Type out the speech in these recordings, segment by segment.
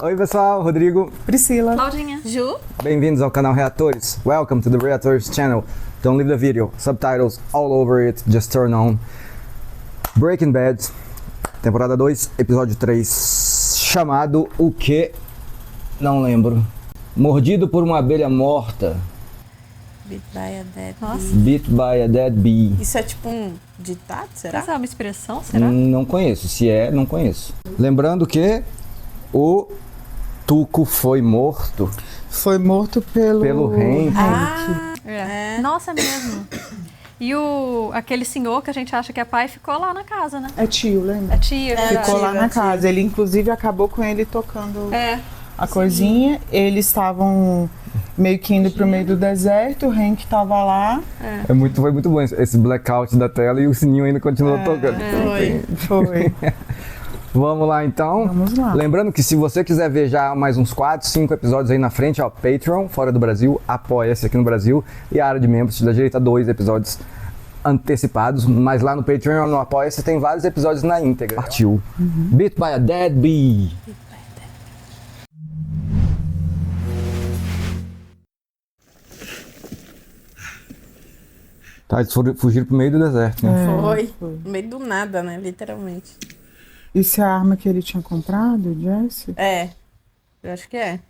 Oi pessoal, Rodrigo, Priscila, Claudinha. Ju. bem-vindos ao canal Reatores. Welcome to the Reators channel. Don't leave the video, subtitles all over it, just turn on. Breaking Bad, temporada 2, episódio 3, chamado o quê? Não lembro. Mordido por uma abelha morta. Bit by a Dead. Nossa. Bit by a dead bee. Isso é tipo um ditado, será? Essa é uma expressão, será? Não conheço, se é, não conheço. Lembrando que o Tuco foi morto Foi morto pelo Hank. É. Nossa, é mesmo. E aquele senhor que a gente acha que é pai ficou lá na casa, né? É tio, lembra? A tia. Ficou lá na tio. casa. Ele, inclusive, acabou com ele tocando a Sim. coisinha. Eles estavam meio que indo pro meio do deserto. O Hank tava lá. Foi muito bom esse blackout da tela e o sininho ainda continuou tocando. Foi. Vamos lá então. Vamos lá. Lembrando que se você quiser ver já mais uns 4, 5 episódios aí na frente, ó, Patreon, fora do Brasil, apoia-se aqui no Brasil e a área de membros te dá direito a 2 episódios antecipados, mas lá no Patreon, no Apoia-se, tem vários episódios na íntegra. Partiu. Bit by a Dead Bee. Tá, eles fugiram pro meio do deserto, né? Foi. No meio do nada, né? Literalmente. Isso é a arma que ele tinha comprado, o Jesse? É. Eu acho que é.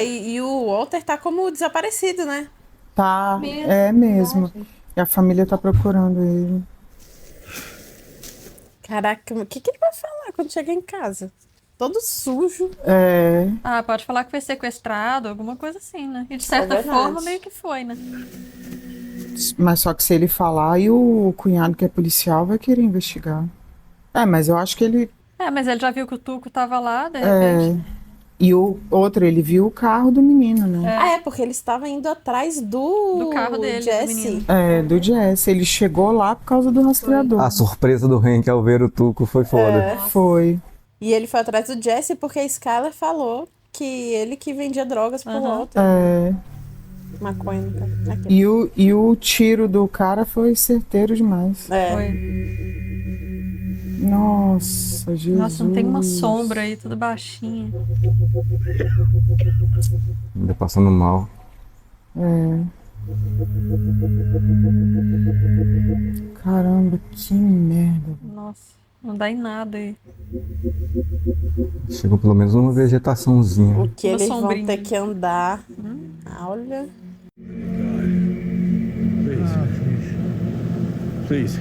E o Walter tá como desaparecido, né? Tá, é mesmo. E a família tá procurando ele. Caraca, o que ele vai falar quando chegar em casa? Todo sujo. É, Ah, pode falar que foi sequestrado, alguma coisa assim, né? E de certa verdade. forma meio que foi, né? mas só que se ele falar, e o cunhado que é policial vai querer investigar. É, mas eu acho que ele... Mas ele já viu que o Tuco tava lá, de repente. E o outro, ele viu o carro do menino, né? Porque ele estava indo atrás do carro dele, do Jesse. menino. É, do Jesse. Ele chegou lá por causa do rastreador. A surpresa do Hank ao ver o Tuco foi foda. Foi. E ele foi atrás do Jesse porque a Skyler falou que ele que vendia drogas pro Walter. Maconha, no caso. Aqui. E o tiro do cara foi certeiro demais. Foi. Nossa, Jesus. Nossa, não tem uma sombra aí, tudo baixinho. Ainda passando mal. Caramba, que merda. Nossa, não dá em nada aí. Chegou pelo menos numa vegetaçãozinha. O que Uma eles vão sombrinha. ter que andar. Olha. Please.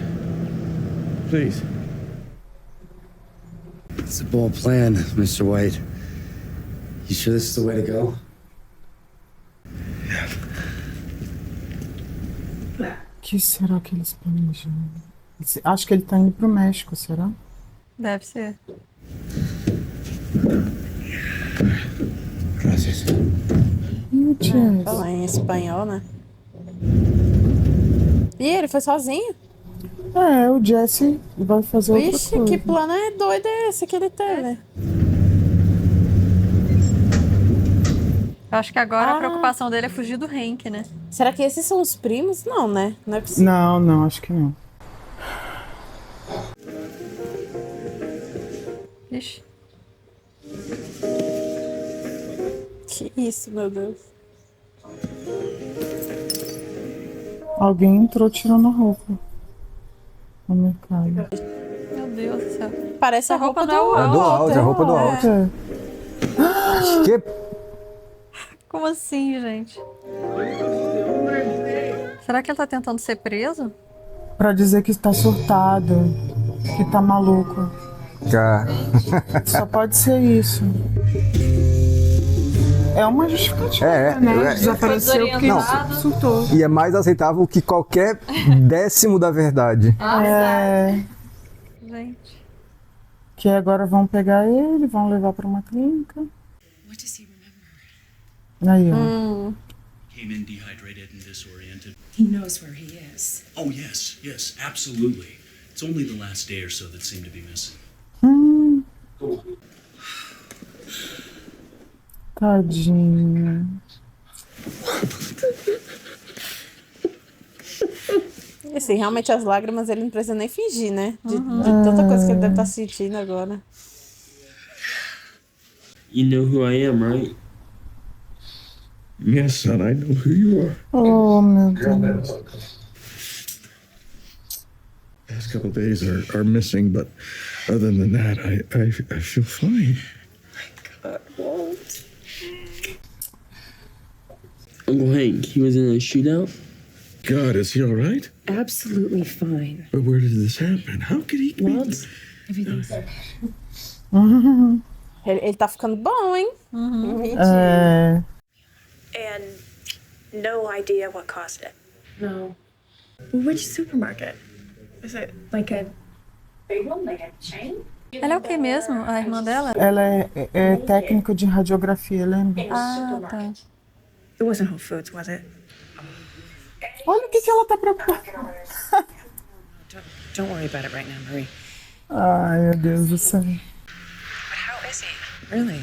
Please. It's a bold plan, Mr. White. You sure this is the way to go? O que será que eles planejam? Acho que ele tá indo pro México, será? Deve ser. Gracias. E o Jesse? Falar em espanhol, né? E ele foi sozinho? É, o Jesse vai fazer outra Vixe, coisa. que plano é doido é esse que ele teve? Eu acho que agora a preocupação dele é fugir do Hank, né? Será que esses são os primos? Não, né? Não é possível. Não, acho que não. Ixi. Que isso, meu Deus. Alguém entrou tirando a roupa no mercado. Meu Deus do céu. Parece a Essa roupa roupa do não é É do Walter, a roupa do Walter. É. Que Como assim, gente? Será que ele tá tentando ser preso? Pra dizer que tá surtado, que tá maluco. cara. Só pode ser isso. É uma justificativa, né? Desapareceu porque desorientado. surtou. E é mais aceitável que qualquer décimo da verdade. Gente. Que agora vão pegar ele, vão levar pra uma clínica. What does he remember? Aí, ó. Came in dehydrated and disoriented. He knows where he is. Oh, yes, yes, absolutely. It's only the last day or so that seem to be missing. Tadinho. E assim, realmente as lágrimas ele não precisa nem fingir, né? De tanta coisa que ele deve estar sentindo agora. You know who I am, right? Yes, son, I know who you are. Oh, meu Deus. Last couple of days are missing, but other than that, I feel fine. God, Walt. Uncle Hank, he was in a shootout? God, is he all right? Absolutely fine. But where did this happen? How could he be? Walt, everything's okay. Ele tá ficando bom, hein? É. And no idea what caused it. No. Which supermarket? Is it like a big one, like a chain? Ela é o que mesmo? A irmã dela? Ela é técnica de radiografia, lembra? Ah, tá. It wasn't Whole Foods, was it? Olha o que ela tá preocupada. Don't worry about it right now, Marie. Ai, meu Deus do céu. But how is he? Really?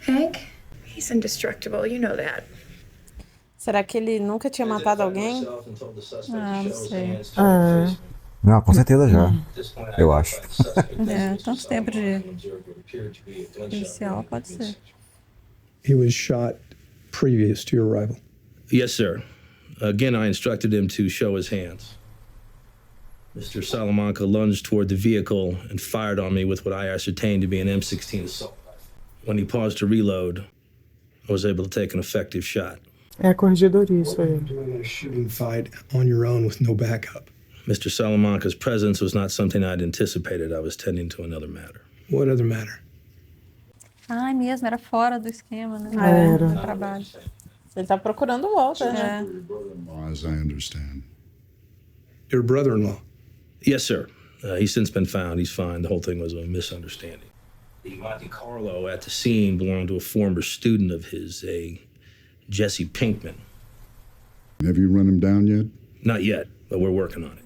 Hank? He's indestructible, you know that. Será que ele nunca tinha matado alguém? Ah, não sei. Não, com certeza já. Eu acho. É, tanto tempo de policial, pode ser. He was shot previous to your arrival. Yes, sir. Again, I instructed him to show his hands. Mr. Salamanca lunged toward the vehicle and fired on me with what I ascertained to be an M16 assault rifle. When he paused to reload, I was able to take an effective shot. É a corregedoria, isso aí. Doing a shooting fight on your own with no backup. Mr. Salamanca's presence was not something I'd anticipated. I was tending to another matter. What other matter? Ai, mesmo, era fora do esquema, né? Era. Do trabalho. Ele tá procurando o Walter, né? As I understand. Your brother-in-law. Yes, sir. He's since been found. He's fine. The whole thing was a misunderstanding. The Monte Carlo at the scene belonged to a former student of his, a Jesse Pinkman. Have you run him down yet? Not yet, but we're working on it.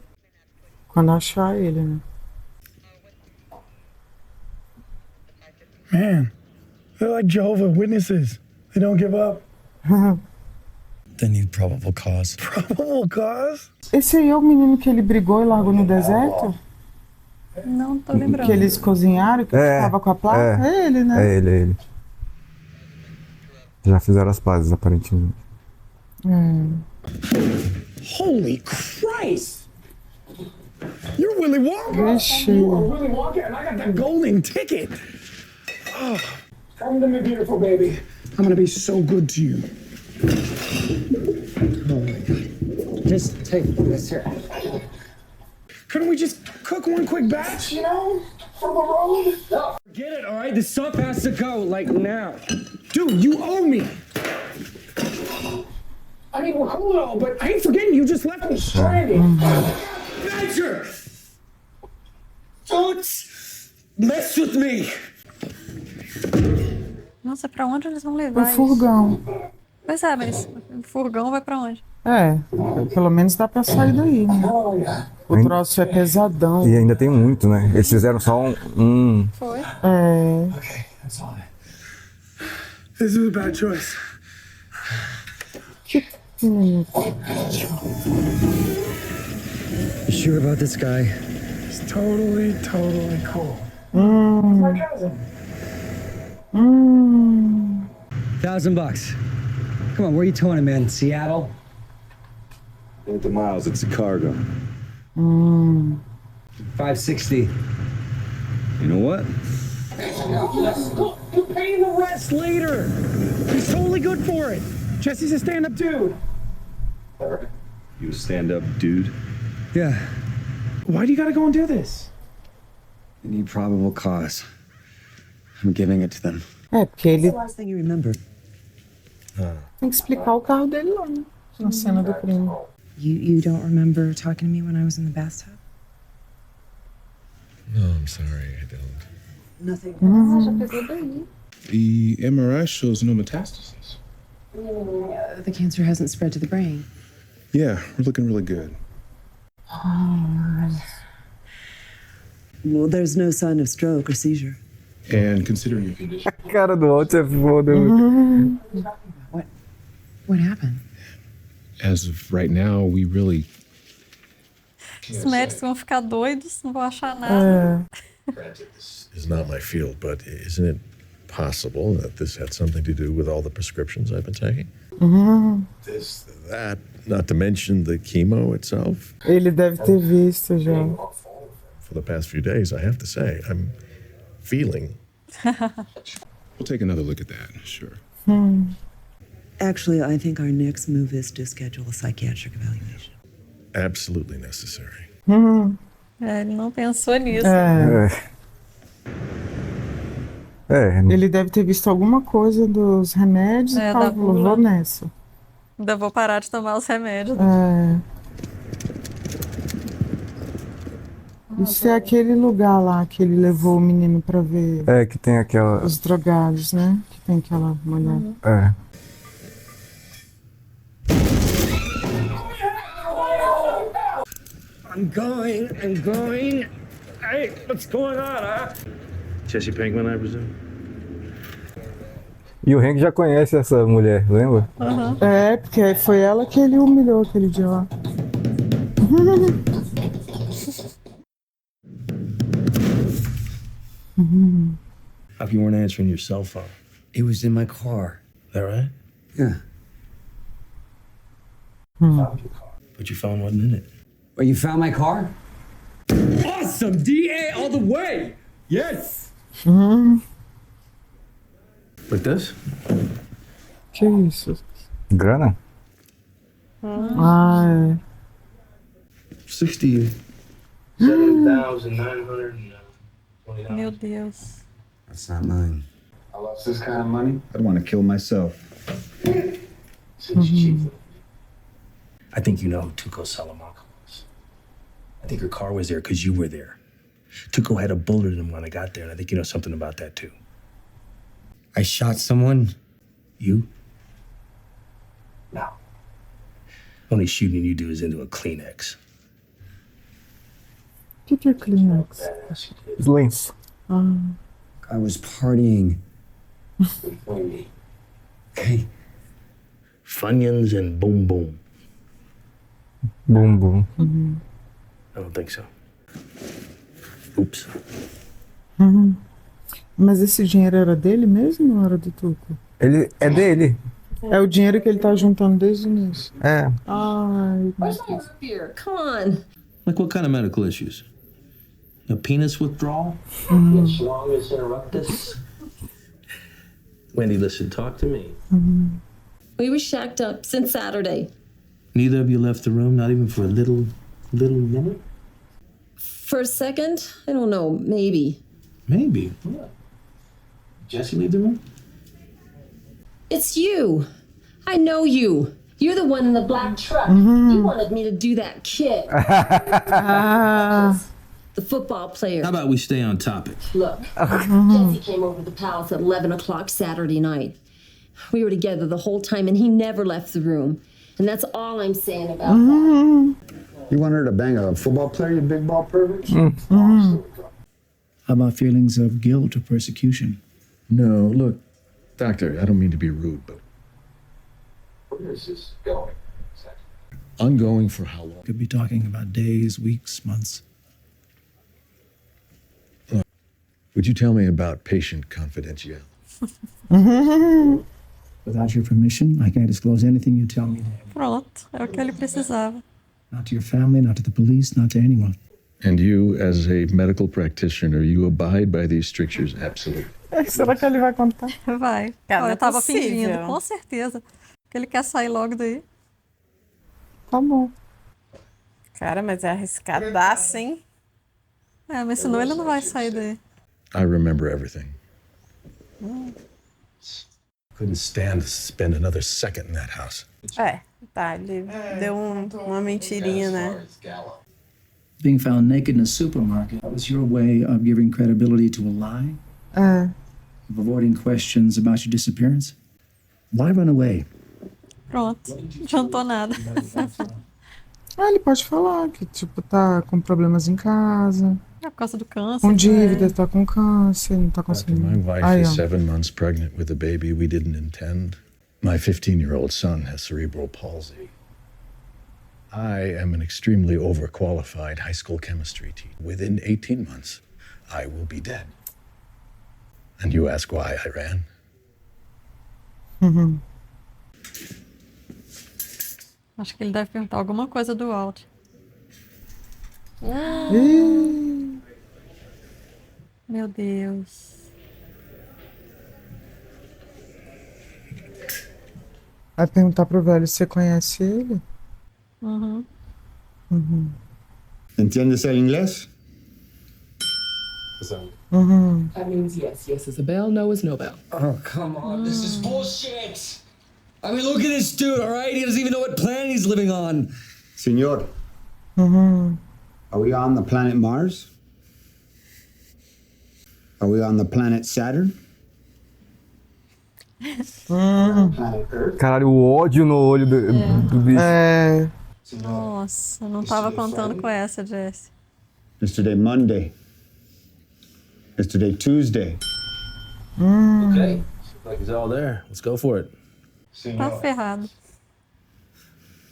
Quando achar ele, né? Man, they're like Jehovah's Witnesses. They don't give up. They need probable cause. Probable cause? Esse aí é o menino que ele brigou e largou no deserto? Não tô lembrando. Que eles cozinharam, que tava com a placa? É ele, né? É ele. Já fizeram as pazes, aparentemente. Holy Christ! You're Willy Wonka! Vixe. You are Willy Wonka and I got that golden ticket! Oh, come to me, beautiful baby. I'm gonna be so good to you. Oh my God. Just take this here. Couldn't we just cook one quick batch, you know? For the road? No, forget it, all right? The stuff has to go, like, now. Dude, you owe me. I mean, we're cool and all, but I ain't forgetting you just left me stranded. Badger! Don't mess with me! Nossa, pra onde eles vão levar O furgão. isso? Pois é, mas o furgão vai pra onde? É, pelo menos dá pra sair daí, né? O troço é pesadão. E ainda tem muito, né? Eles fizeram só um... Foi. É. Okay, that's all. This is a bad choice. You sure about this guy? He's totally cool. $1,000. Come on, where are you towing him, man? Seattle? Ain't the miles, it's the cargo. $560. You know what? You're paying the rest later. He's totally good for it. Jesse's a stand-up dude. You a stand-up dude? Yeah. Why do you gotta go and do this? They need probable cause. I'm giving it to them. É, porque ele Last thing you remember. tem que explicar o carro dele lá, né? Na cena do crime. You don't remember talking to me when I was in the bathtub? No, I'm sorry, I don't. Nothing. The MRI shows no metastasis. The cancer hasn't spread to the brain. Yeah, we're looking really good. Well, there's no sign of stroke or seizure. And considering your condition... A cara do Walter é foda. What happened? As of right now, we really... Os médicos vão ficar doidos, não vão achar nada. This is not my field, but isn't it possible that this had something to do with all the prescriptions I've been taking. This, that, not to mention the chemo itself. Ele deve ter visto já. For the past few days, I have to say, I'm feeling. We'll take another look at that, sure. Actually, I think our next move is to schedule a psychiatric evaluation. Absolutely necessary. Ele não pensou nisso. Ele deve ter visto alguma coisa dos remédios e falou, vou nessa. Ainda vou parar de tomar os remédios. Isso é aquele lugar lá que ele levou o menino pra ver. Que tem aquela... Os drogados, né? Que tem aquela mulher. I'm going. Hey, what's going on, huh? Jesse Pinkman, I presume? E o Hank já conhece essa mulher, lembra? Porque foi ela que ele humilhou aquele dia lá. How come you weren't answering your cell phone? It was in my car. Is that right? Yeah. But your phone wasn't in it. Well, you found my car? Awesome! DA all the way! Yes! Like this? Que isso? Grana? 67,929. Meu Deus. That's not mine. I lost this kind of money, I'd want to kill myself. I think you know who Tuco Salamanca was. I think her car was there because you were there. Tuco had a bullet in him when I got there, and I think you know something about that too. I shot someone? You? No. Only shooting you do is into a Kleenex. O que é Kleenex? Lenço. I was partying. Okay. Funyuns and boom boom. Boom, boom. I don't think so. Oops. Mas esse dinheiro era dele mesmo ou era do Tuco? Ele é dele. É o dinheiro que ele tá juntando desde o início. É. Ai, Here, come on. Like what kind of medical issues? A penis withdrawal? Schlongus interruptus? Wendy, listen, talk to me. We were shacked up since Saturday. Neither of you left the room, not even for a little minute? For a second, I don't know, maybe. Maybe. What? Jesse leave the room? It's you. I know you. You're the one in the black truck. You wanted me to do that kick. The football player. How about we stay on topic? Look, Jesse came over to the palace at 11 o'clock Saturday night. We were together the whole time, and he never left the room. And that's all I'm saying about that. You want her to bang a football player, you big ball pervert? How about feelings of guilt or persecution? No, look, doctor, I don't mean to be rude, but Where is this going? ongoing for how long? Could be talking about days, weeks, months. Would you tell me about patient confidentiality? Without your permission, I can't disclose anything you tell me. Pronto, é o que ele precisava. Not to your family, not to the police, not to anyone. And you, as a medical practitioner, you abide by these strictures absolutely. Será que ele vai contar? Vai. Cara, Olha, não eu é tava possível. fingindo, com certeza. Que ele quer sair logo daí. Tá bom. Cara, mas é arriscadaço, hein? É, mas senão ele não vai sair daí. I remember everything. Couldn't stand to spend another second in that house. Tá, ele deu uma mentirinha, né? Being found naked in a supermarket, that was your way of giving credibility to a lie? Of avoiding questions about your disappearance? Why run away? Pronto, não adiantou nada. Ele pode falar que, tipo, tá com problemas em casa. É por causa do câncer. Com dívida, tá com câncer, não tá conseguindo. My wife is 7 months pregnant with a baby we didn't intend. My 15-year-old son has cerebral palsy. I am an extremely overqualified high school chemistry teacher. Within 18 months, I will be dead. And you ask why I ran? Acho que ele deve perguntar alguma coisa do Walt. Meu Deus. Vai perguntar pro velho se você conhece ele? ¿Entiendes el inglés? That means yes. Yes is a bell, no is no bell. Oh, come on. This is bullshit. I mean, look at this dude, all right? He doesn't even know what planet he's living on. Senor, are we on the planet Mars? Are we on the planet Saturn? Planet Earth? Caralho, o ódio no olho do bicho. Nossa, não tava contando com essa, Jesse. Yesterday Monday. Yesterday Tuesday. Okay. Looks like he's all there. Let's go for it. Tá ferrado.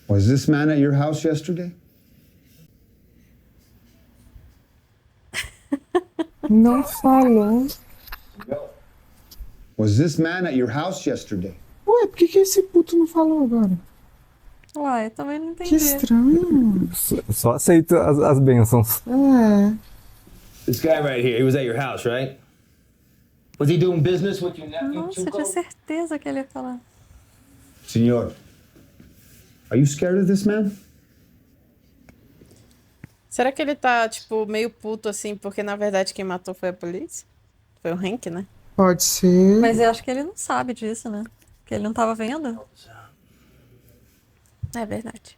Was this man at your house yesterday? Não falou. Was this man at your house yesterday? Ué, por que esse puto não falou agora? Uai, eu também não entendi. Que estranho. Só aceito as bênçãos. This guy right here, he was at your house, right? Was he doing business with your nephew? Nossa, eu tinha certeza que ele ia falar. Senor, are you scared of this man? Será que ele tá, tipo, meio puto assim, porque na verdade quem matou foi a polícia? Foi o Hank, né? Pode ser. Mas eu acho que ele não sabe disso, né? Porque ele não tava vendo. É verdade.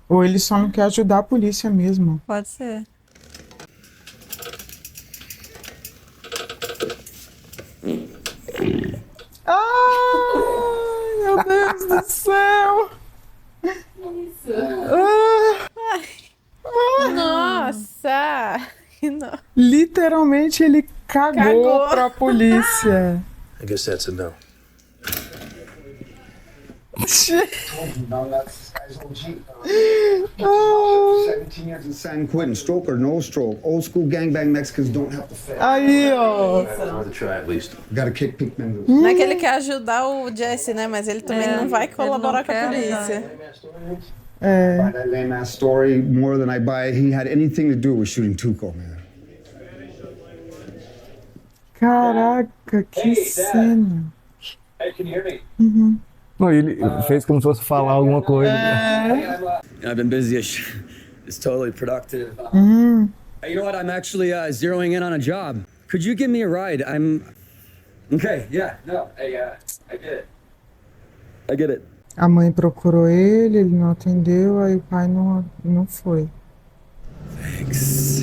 Ou ele só não quer ajudar a polícia mesmo. Pode ser. Ai, meu Deus do céu! Nossa! Literalmente ele cagou pra polícia. I guess that's a no. Oh. 17 years in San Quentin, stroke or no stroke. Old school gangbang Mexicans don't have to fail. Aí, ó. Worth a try at least. Gotta kick Pickman. Não é que ele quer ajudar o Jesse, né? Mas ele também não vai colaborar com a polícia. By that lame ass story, more than I buy, he had anything to do with shooting Tuco, man. Caraca, que cena. Hey, can you hear me? Não, ele fez como se fosse falar alguma coisa. I've been busy. It's totally productive. Hey, you know what? I'm actually zeroing in on a job. Could you give me a ride? Okay, yeah, no, I get it. I get it. A mãe procurou ele não atendeu, aí o pai não foi. Thanks.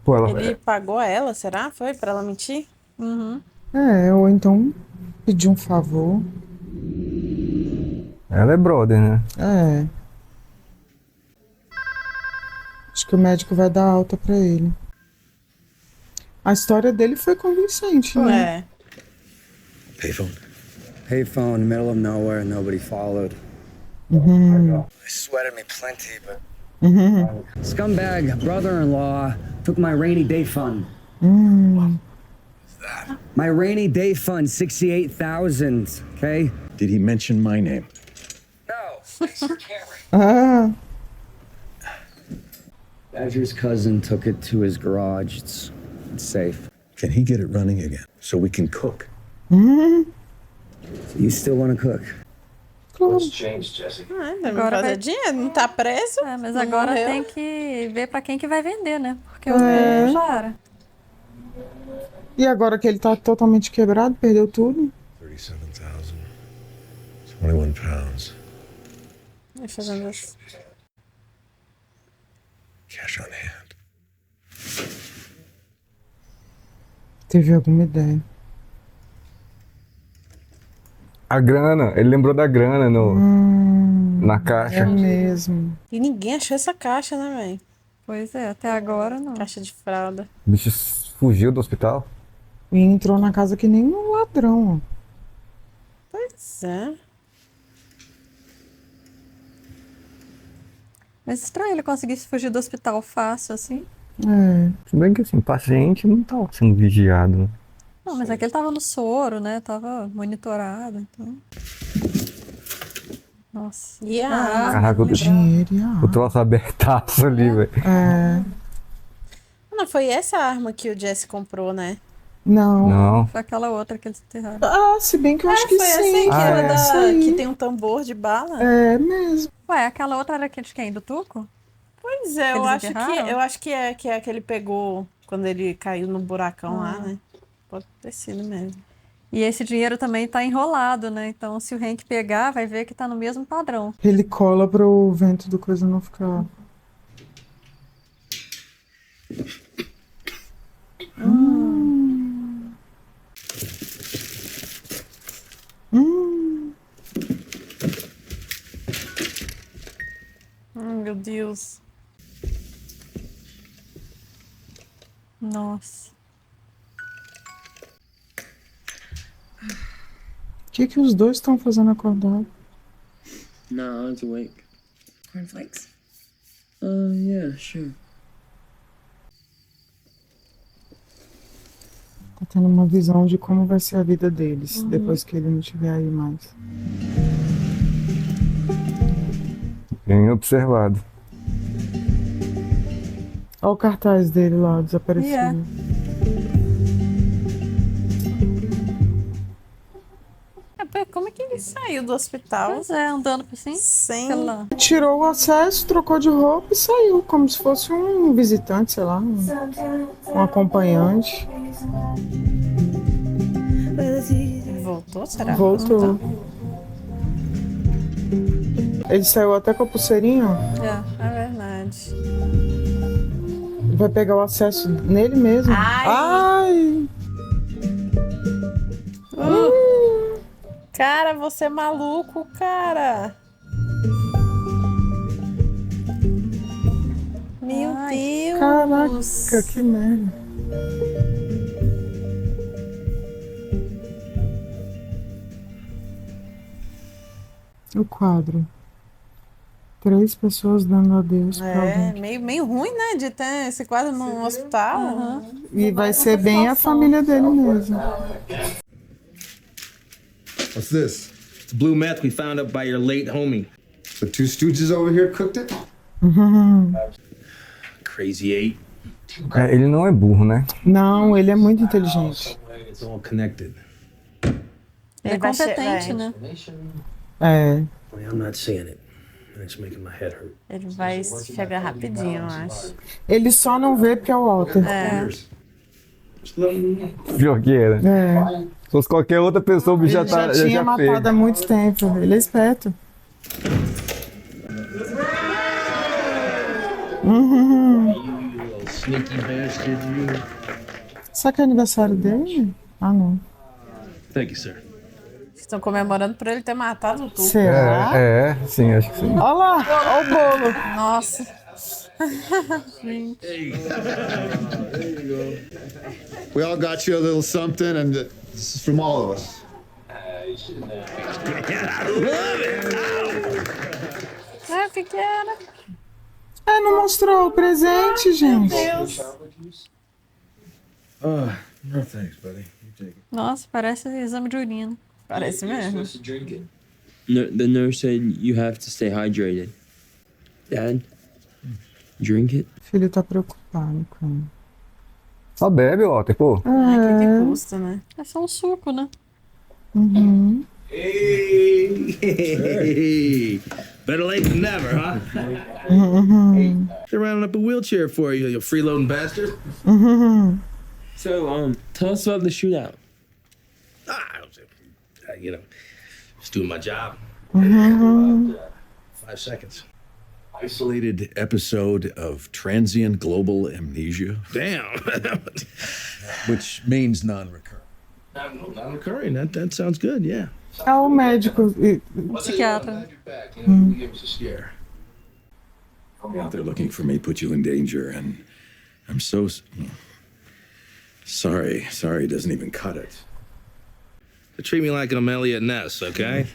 Pô, Ele pagou ela, será? Foi pra ela mentir? Ou então pediu um favor. Ela é brother, né? Acho que o médico vai dar alta pra ele. A história dele foi convincente, né? Payphone. Payphone, middle of nowhere, nobody followed. Uhum. They sweated me plenty, but scumbag brother-in-law took my rainy day fund. My rainy day fund, 68,000. Okay. Did he mention my name? Ah. Badger's cousin took it to his garage. It's safe. Can he get it running again so we can cook? So you still want to cook? What's changed, Jesse? Agora fazer dinheiro, não tá preso. Mas não agora morreu. tem que ver pra quem que vai vender, né? Porque o outro já era. E agora que ele tá totalmente quebrado, perdeu tudo? 21 pounds. Vai fazendo isso. Cash on hand. Teve alguma ideia? A grana, ele lembrou da grana na caixa. É mesmo. E ninguém achou essa caixa, né, velho? Pois é, até agora não. Caixa de fralda. O bicho fugiu do hospital. E entrou na casa que nem um ladrão, ó. Pois é. Mas estranho ele conseguisse fugir do hospital fácil, assim. Se bem que assim, paciente não tá sendo vigiado. Não, mas é que ele tava no soro, né? Tava monitorado, então... Nossa. E a Caraca, o troço abertaço ali, velho. Não, foi essa arma que o Jesse comprou, né? Não. Foi aquela outra que eles enterraram. Ah, se bem que eu acho que foi sim. essa que tem um tambor de bala? É mesmo. Ué, aquela outra era de quem? Do Tuco? Pois é, eu acho que é que ele pegou quando ele caiu no buracão lá, né? Pode ter sido mesmo. E esse dinheiro também tá enrolado, né? Então, se o Hank pegar, vai ver que tá no mesmo padrão. Ele cola pro vento do coisa não ficar... Meu Deus. Nossa. O que os dois estão fazendo acordado? No, I was awake. Cornflakes? Yeah, sure. Tá tendo uma visão de como vai ser a vida deles depois que ele não estiver aí mais. Bem observado. Olha o cartaz dele lá, desaparecido. Como é que ele saiu do hospital? Pois é, andando assim. Sem... Tirou o acesso, trocou de roupa e saiu, como se fosse um visitante, sei lá, um acompanhante. Voltou, será? Voltou. Ele saiu até com a pulseirinha. É verdade. Vai pegar o acesso nele mesmo. Ai! Cara, você é maluco, cara. Meu Deus. Caraca, que merda. O quadro. 3 pessoas dando adeus pra alguém. Meio ruim, né, de ter esse quadro no hospital. E vai ser bem a família dele mesmo. What's this? It's blue meth we found up by your late homie. The 2 stooges over here cooked it? Crazy eight. Ele não é burro, né? Não, ele é muito inteligente. It's all connected. Ele é competente, né? É. I'm not seeing it. It's making my head hurt. Ele vai chegar rapidinho, eu acho. Ele só não vê porque é o Walter. Pior que era. É. Se fosse qualquer outra pessoa, o bicho Ele já tinha matado há muito tempo. Ele é esperto. Sneaky bastard, you. Será que é aniversário dele? Ah, não. Thank you, sir. Estão comemorando por ele ter matado o Tuco. Será? Sim, acho que sim. Olha lá, olha o bolo. Nossa. Gente. We all got you a little something, and this is from all of us. É, o que era? Não mostrou o presente, gente. Meu Deus. No thanks, buddy. You take it. Nossa, parece exame de urina. Parece mesmo. The nurse said you have to stay hydrated. Dad, drink it. O filho tá preocupado com ele. Só bebe, Walter, pô. O que custa, né? É só um suco, né? Uhum. Hey. Better late than never, huh? They're rounding up a wheelchair for you, you freeloading bastard. So, tell us about the shootout. You know, just doing my job. 5 seconds. Isolated episode of transient global amnesia. Damn. Which means non-recurrent. Non-recurring. That sounds good, yeah. É o médico. Psiquiatra. Out there looking for me, put you in danger, and I'm so sorry. Sorry doesn't even cut it. They treat me like I'm Elliot Ness, okay?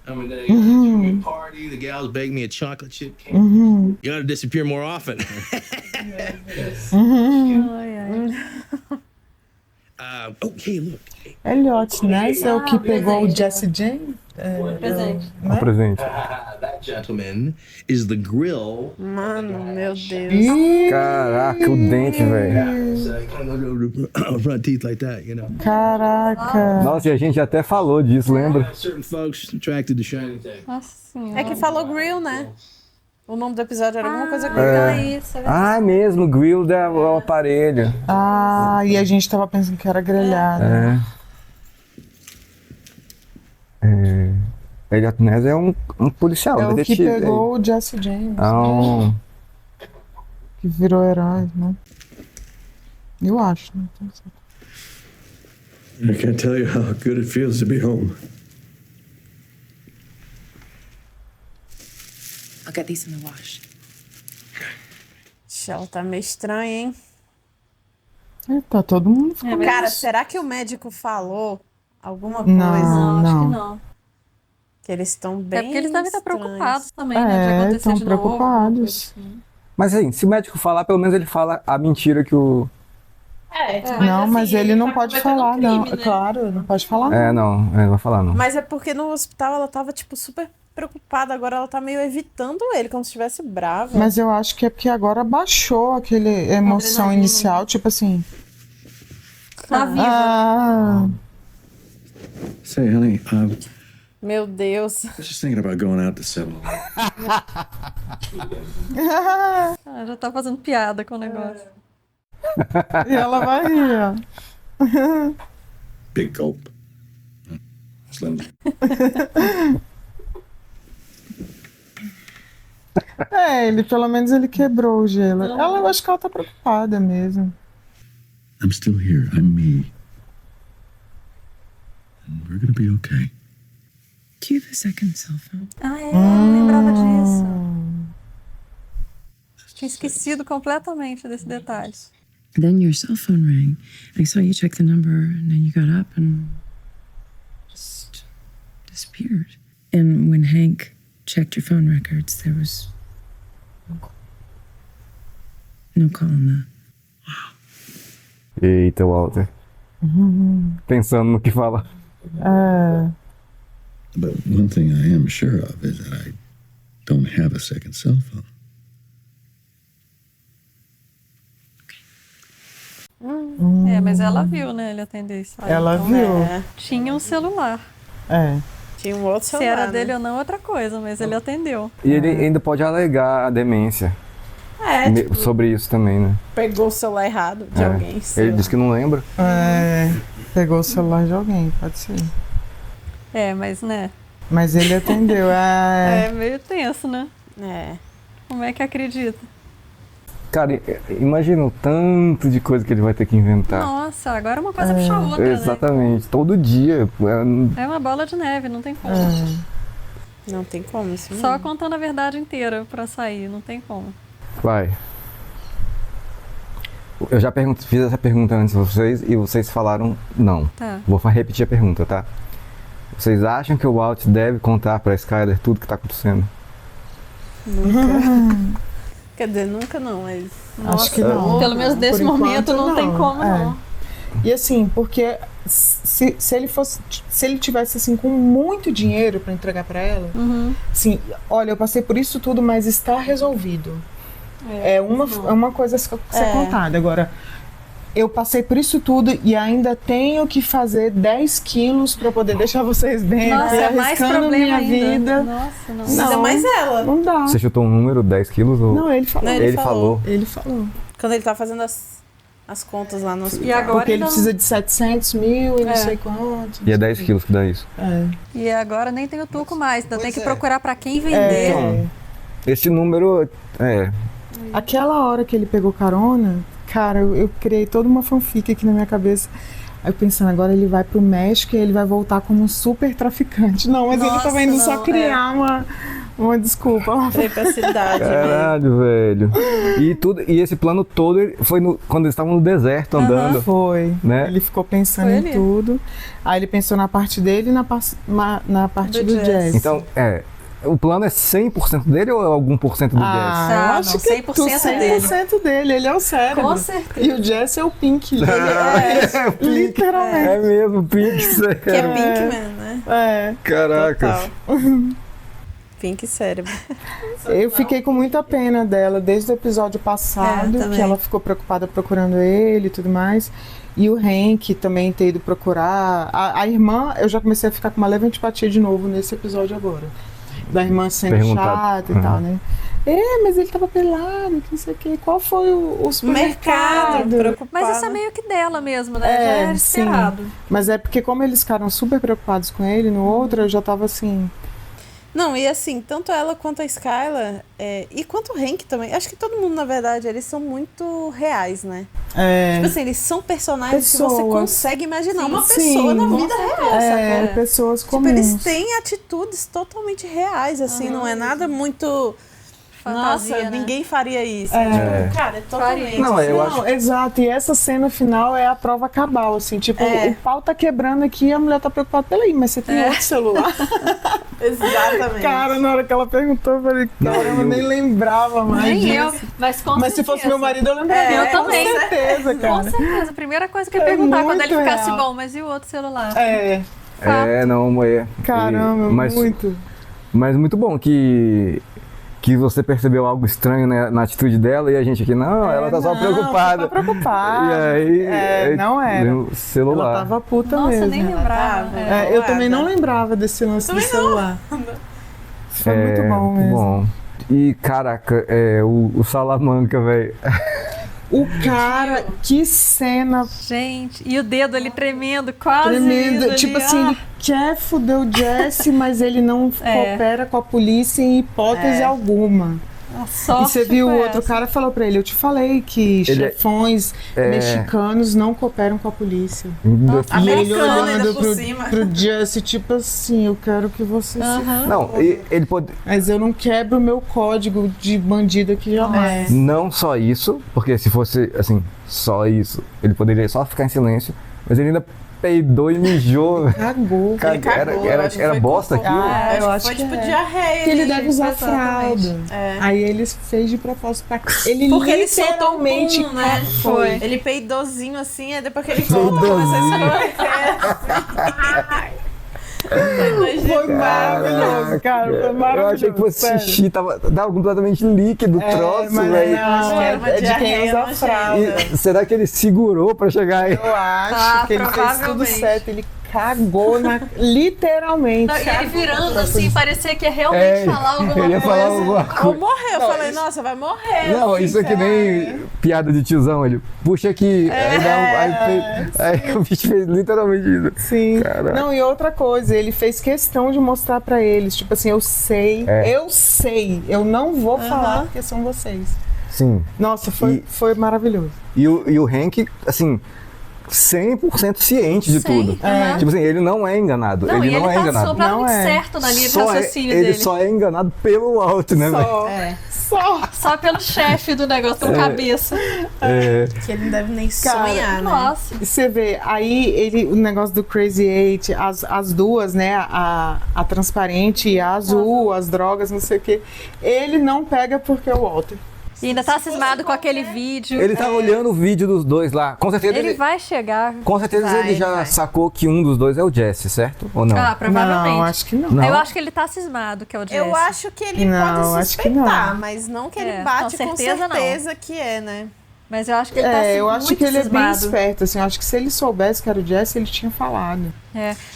I mean, they give me a party, the gals bake me a chocolate chip cake. You gotta disappear more often. hey, look. Elliot Ness é o que pegou o Jesse James? Presente. Um presente. That gentleman is the grill. Mano, meu Deus. Caraca, o dente, velho. Front teeth like that, you know. Caraca. Nossa, e a gente até falou disso, lembra? Certain folks attracted to shiny things. Nossa senhora. É que falou grill, né? O nome do episódio era alguma coisa grill. Isso, Ah, mesmo, grill do aparelho. Ah, e a gente tava pensando que era grelhado. Elliot Ness é um policial, É o que detetive. pegou o Jesse James. Que virou herói, né? Eu acho, né? I can't tell you how good it feels to be home. I'll get these in the wash. Ela tá meio estranha, hein? Tá todo mundo ficando... Cara, será que o médico falou alguma coisa? Não. Acho que não. Que eles estão bem É porque eles devem estar estranhos. preocupados também, né? De acontecer estão de novo. preocupados. Mas assim, se o médico falar, pelo menos ele fala a mentira que o... Não, mas assim, ele não tá pode cometendo falar, não. crime, né? Claro, não pode falar, não. Não vai falar não. Mas é porque no hospital ela tava, tipo, super preocupada. Agora ela tá meio evitando ele, como se estivesse brava. Mas eu acho que é porque agora baixou aquele emoção inicial, tipo assim... Tá viva. Say, honey, Meu Deus. I was just thinking about going out to 7-Eleven. Já tá fazendo piada com o negócio. E ela vai rir, ó. Big gulp. Slim. Ele pelo menos ele quebrou o gelo. Eu acho que ela tá preocupada mesmo. I'm still here. I'm me. And we're gonna be okay. Do you have a second cell phone? Eu não lembrava disso. Tinha esquecido completamente desse detalhe. Then your cell phone rang. I saw you check the number, and then you got up and just disappeared. And when Hank checked your phone records, there was no call on Eita, Walter. Pensando no que falar. But one thing I am sure of is that I don't have a second cell phone. Mas ela viu, né? Ele atender isso. Ela viu. Tinha um celular. Tinha um outro celular. Se era dele ou não, outra coisa, mas ele atendeu. E ele ainda pode alegar a demência. Tipo, sobre isso também, né? pegou o celular errado de alguém. Ele disse que não lembra. Pegou o celular de alguém, pode ser. Mas né? Mas ele atendeu. É meio tenso, né? Como é que acredita? Cara, imagina o tanto de coisa que ele vai ter que inventar. Nossa, agora uma coisa puxa a outra, Exatamente, todo dia. É uma bola de neve, não tem como. Não tem como isso. Só contando a verdade inteira pra sair, não tem como. Vai. Eu já fiz essa pergunta antes de vocês e vocês falaram não. Tá. Vou repetir a pergunta, tá? Vocês acham que o Walt deve contar pra Skyler tudo que tá acontecendo? Nunca. Quer dizer, nunca não, mas... Acho que não. Pelo menos nesse momento não tem como, não. E assim, porque se ele tivesse assim com muito dinheiro pra entregar pra ela, assim, olha, eu passei por isso tudo, mas está resolvido. É uma coisa a ser contada. Agora, eu passei por isso tudo e ainda tenho que fazer 10 quilos pra poder deixar vocês bem. Nossa, é mais problema minha ainda. vida. Nossa, não. Ainda mais ela. Não dá. Você chutou um número, 10 quilos? Ou... Não, ele falou. Ele falou. Ele falou. Quando ele tá fazendo as contas lá no hospital. E agora porque ele precisa de 700 mil e não sei quanto. E é 10 quilos que dá isso. E agora nem tem o tuco mais, ainda tem que procurar pra quem vender. Então, esse número Aquela hora que ele pegou carona, cara, eu criei toda uma fanfic aqui na minha cabeça. Aí eu pensando, agora ele vai pro México e ele vai voltar como um super traficante. Não, mas ele tava indo só criar uma desculpa. Foi pra cidade. Caralho, velho. E esse plano todo foi quando eles estavam no deserto andando. Foi. Né? Ele ficou pensando em tudo. Aí ele pensou na parte dele e na parte do Jazz. Então, o plano é 100% dele ou é algum por cento do Jesse? Eu acho que 100% dele. Ele é o cérebro. Com certeza. E o Jesse é o Pink. Ele é o Pink. Literalmente. É mesmo, o Pink cérebro. Que é Pinkman, né? É. Caraca. Pink cérebro. Eu fiquei com muita pena dela desde o episódio passado, que ela ficou preocupada procurando ele e tudo mais. E o Hank também ter ido procurar. A irmã, eu já comecei a ficar com uma leve antipatia de novo nesse episódio agora. Da irmã sendo chata e tal, né? Mas ele tava pelado, que não sei o quê. Qual foi o supermercado? Mas isso é meio que dela mesmo, né? Já era esperado. Sim. Mas é porque como eles ficaram super preocupados com ele, no outro eu já tava assim... Não, e assim, tanto ela quanto a Skylar, e quanto o Hank também, acho que todo mundo, na verdade, eles são muito reais, né? Tipo assim, eles são personagens que você consegue imaginar. Uma pessoa na vida real, sacou? Pessoas comuns. Tipo, eles têm atitudes totalmente reais, assim, não é nada muito... Fantasia, nossa, né? ninguém faria isso. Tipo, cara, é totalmente... Não, exato. E essa cena final é a prova cabal, assim. Tipo, o pau tá quebrando aqui e a mulher tá preocupada. Peraí, mas você tem outro celular? Exatamente. Cara, na hora que ela perguntou, eu falei, caramba, eu nem lembrava mais Nem disso. eu, mas se fosse meu marido, eu lembraria. Eu também. Com certeza, cara. Com certeza. A primeira coisa que eu ia perguntar quando ele ficasse bom, mas e o outro celular? Não, é. Caramba, muito. Mas muito bom que você percebeu algo estranho, né, na atitude dela e a gente aqui, ela tá só preocupada. Tá preocupada. E aí, não era. O celular. Ela tava puta Nossa, mesmo. nem lembrava. Eu também não lembrava desse lance do celular. Isso foi muito bom mesmo. Bom. E, caraca, o Salamanca, velho. O cara, que cena. Gente, e o dedo ali tremendo, quase. Tremendo. Tipo ali, assim, ele quer foder o Jesse, mas ele não coopera com a polícia em hipótese alguma. E você viu o outro cara falou pra ele, eu te falei que chefões mexicanos não cooperam com a polícia. Americano ele olhando ainda por cima. pro Jesse, tipo assim, eu quero que você se... Não, ele pode... Mas eu não quebro o meu código de bandido aqui jamais. Não só isso, porque se fosse, assim, só isso, ele poderia só ficar em silêncio, mas ele ainda peidou e mijou. Cagou. Era bosta aquilo? Eu acho foi que tipo diarreia. Porque ele deve usar fralda. Aí ele fez de propósito pra... Ele porque ele literalmente soltou né? Foi. Ele peidozinho assim, aí depois que ele volta, começa a Foi maravilhoso, cara. Foi maravilhoso. Eu achei que fosse xixi, tava completamente líquido o troço, velho. É de quem usa fralda. Será que ele segurou pra chegar aí? Eu acho que ele fez tudo certo. Ele cagou literalmente. Não, e ele virando assim, parecia que ia realmente falar alguma coisa. Ele ia falar alguma coisa. Ou morreu. Eu falei, nossa, vai morrer. Não, isso é que nem piada de tiozão. Ele puxa aqui, aí o bicho fez literalmente isso. Sim. Caraca. Não, e outra coisa, ele fez questão de mostrar pra eles, tipo assim, eu sei, eu não vou falar porque são vocês. Sim. Nossa, foi maravilhoso. E o Hank, assim, 100% ciente de tudo. Tipo assim, ele não é enganado. Não, ele não é enganado. Ele tá completamente certo na linha de raciocínio dele. Ele só é enganado pelo Walt, né, velho? Só pelo chefe do negócio, pelo cabeça. Que ele não deve nem sonhar, né? Nossa. Você vê, aí o negócio do Crazy Eight, as duas, né? A transparente e a azul, as drogas, não sei o quê. Ele não pega porque é o Walter. E ainda tá cismado com aquele vídeo. Ele tá olhando o vídeo dos dois lá. Com certeza ele vai chegar. Com certeza ele já sacou que um dos dois é o Jesse, certo? Ou não? Ah, provavelmente. Não, acho que não. Eu acho que ele tá cismado que é o Jesse. Eu acho que ele pode suspeitar, mas não que ele bate com certeza que é, né? Mas eu acho que ele tá eu acho muito que ele cismado. é bem esperto, assim. Eu acho que se ele soubesse que era o Jesse, ele tinha falado.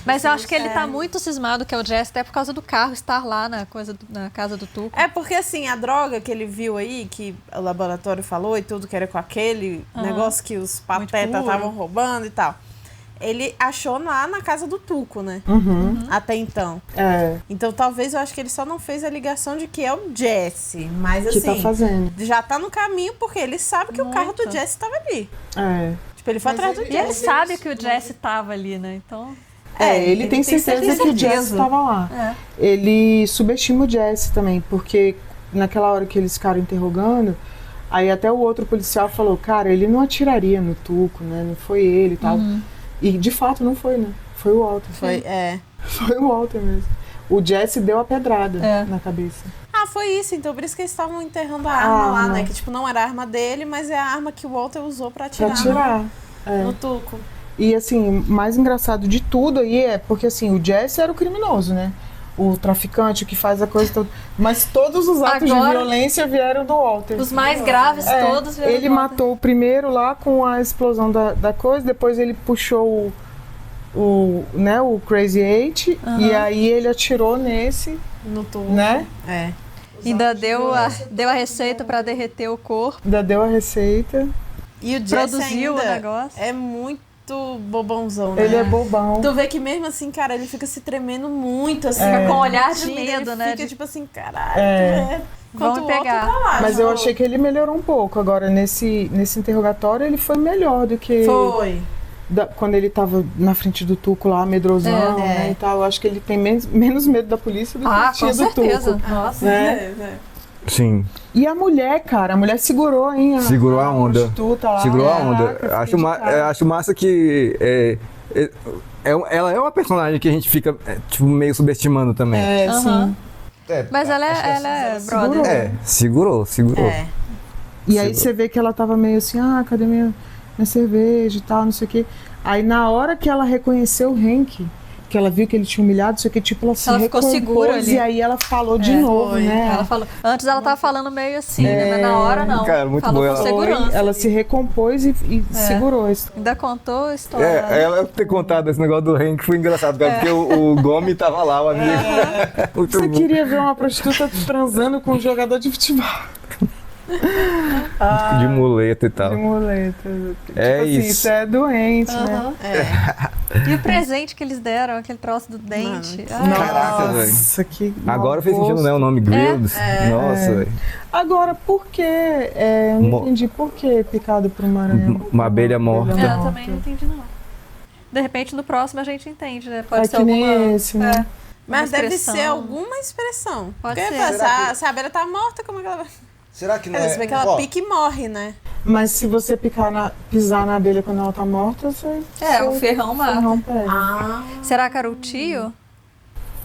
Mas eu acho que ele tá muito cismado que é o Jesse, até por causa do carro estar lá na casa do Tuco. É porque, assim, a droga que ele viu aí, que o laboratório falou e tudo, que era com aquele negócio que os patetas estavam roubando e tal. Ele achou lá na casa do Tuco, né? Até então. Então, talvez eu acho que ele só não fez a ligação de que é o Jesse. Mas, assim, que tá fazendo. Já tá no caminho, porque ele sabe que o carro do Jesse tava ali. Tipo, ele foi atrás do Jesse. E ele sabe que o Jesse tava ali, né? Então... ele tem certeza que o Jesse estava lá. Ele subestima o Jesse também, porque naquela hora que eles ficaram interrogando, aí até o outro policial falou, cara, ele não atiraria no Tuco, né? Não foi ele e tal. E de fato não foi, né? Foi o Walter. Foi o Walter mesmo. O Jesse deu a pedrada na cabeça. Ah, foi isso. Então por isso que eles estavam enterrando a arma lá, né? Que tipo, não era a arma dele, mas é a arma que o Walter usou pra atirar. No Tuco. E assim, mais engraçado de tudo aí é porque assim, o Jesse era o criminoso, né? O traficante, o que faz a coisa toda. Mas todos os atos de violência vieram do Walter. Os mais graves todos vieram ele do Walter. matou o primeiro lá com a explosão da coisa, depois ele puxou o Crazy Eight, e aí ele atirou nesse. No tubo. Né? Ainda deu a receita pra derreter o corpo. Ainda deu a receita. E o Jesse produziu ainda o negócio. É muito bobãozão, né? Ele é bobão. Tu vê que mesmo assim, cara, ele fica se tremendo muito, assim. Fica com um olhar de ele medo, né? Fica tipo assim, caralho. Vão pegar. Tá lá, mas eu achei que ele melhorou um pouco. Agora, nesse interrogatório, ele foi melhor do que... Foi. Quando ele tava na frente do Tuco lá, medrosão, né, e tal. Eu acho que ele tem menos medo da polícia do que tinha do Tuco. Nossa, né? Sim. E a mulher, cara, a mulher segurou, hein? Segurou a onda. Lá, segurou a onda. Acho massa que ela é uma personagem que a gente fica tipo, meio subestimando também. Sim. Mas ela é brother. Segurou. E aí você vê que ela tava meio assim, cadê minha cerveja e tal, não sei o quê. Aí na hora que ela reconheceu o Hank, que ela viu que ele tinha humilhado, não sei o que, tipo, ela ficou segura ali. E aí ela falou de novo, né? Ela falou. Antes ela tava falando meio assim, né? Mas na hora não. Cara, muito falou boa. com segurança. Ela se recompôs e segurou isso. Ainda contou a história. Ela ter contado esse negócio do Hank foi engraçado, cara, porque o Gomes tava lá, o amigo. Você queria ver uma prostituta transando com um jogador de futebol. De muleta e tal. De muleta. É tipo isso. Assim, isso é doente, né? E o presente que eles deram, aquele troço do dente. Caraca, velho. Nossa, que agora fez sentido, né? O nome Grills. Nossa, velho. Agora, por que? Eu não entendi por que picado por uma aranha. Uma abelha morta. Eu também não entendi, não. De repente, no próximo a gente entende, né? Pode ser que alguma... nem esse, né? Mas deve ser alguma expressão. Pode porque ser. Se a abelha tá morta, como é que ela vai... Será que não Você vê que ela pica e morre, né? Mas se você pisar na abelha quando ela tá morta, você... o ferrão mata. Pega. Será que era o tio?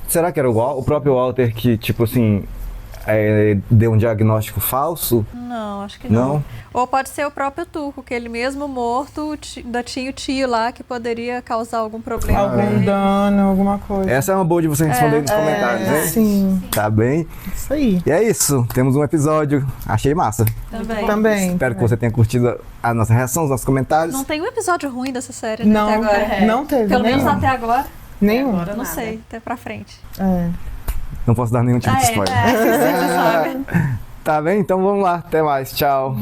Será que era o próprio Walter que, tipo assim, deu um diagnóstico falso? Não, acho que não. Ou pode ser o próprio Tuco, que ele mesmo morto ainda tinha o tio lá que poderia causar algum problema. Algum dano, alguma coisa. Essa é uma boa de você responder nos comentários, né? Sim. Tá bem? Isso aí. E é isso. Temos um episódio. Achei massa. Também. Espero que você tenha curtido a nossa reação, os nossos comentários. Não tem um episódio ruim dessa série não, até agora. Não teve, pelo menos até agora. Nenhum? Agora não sei, até pra frente. Não posso dar nenhum tipo de spoiler. Você sabe. Tá bem? Então vamos lá. Até mais. Tchau.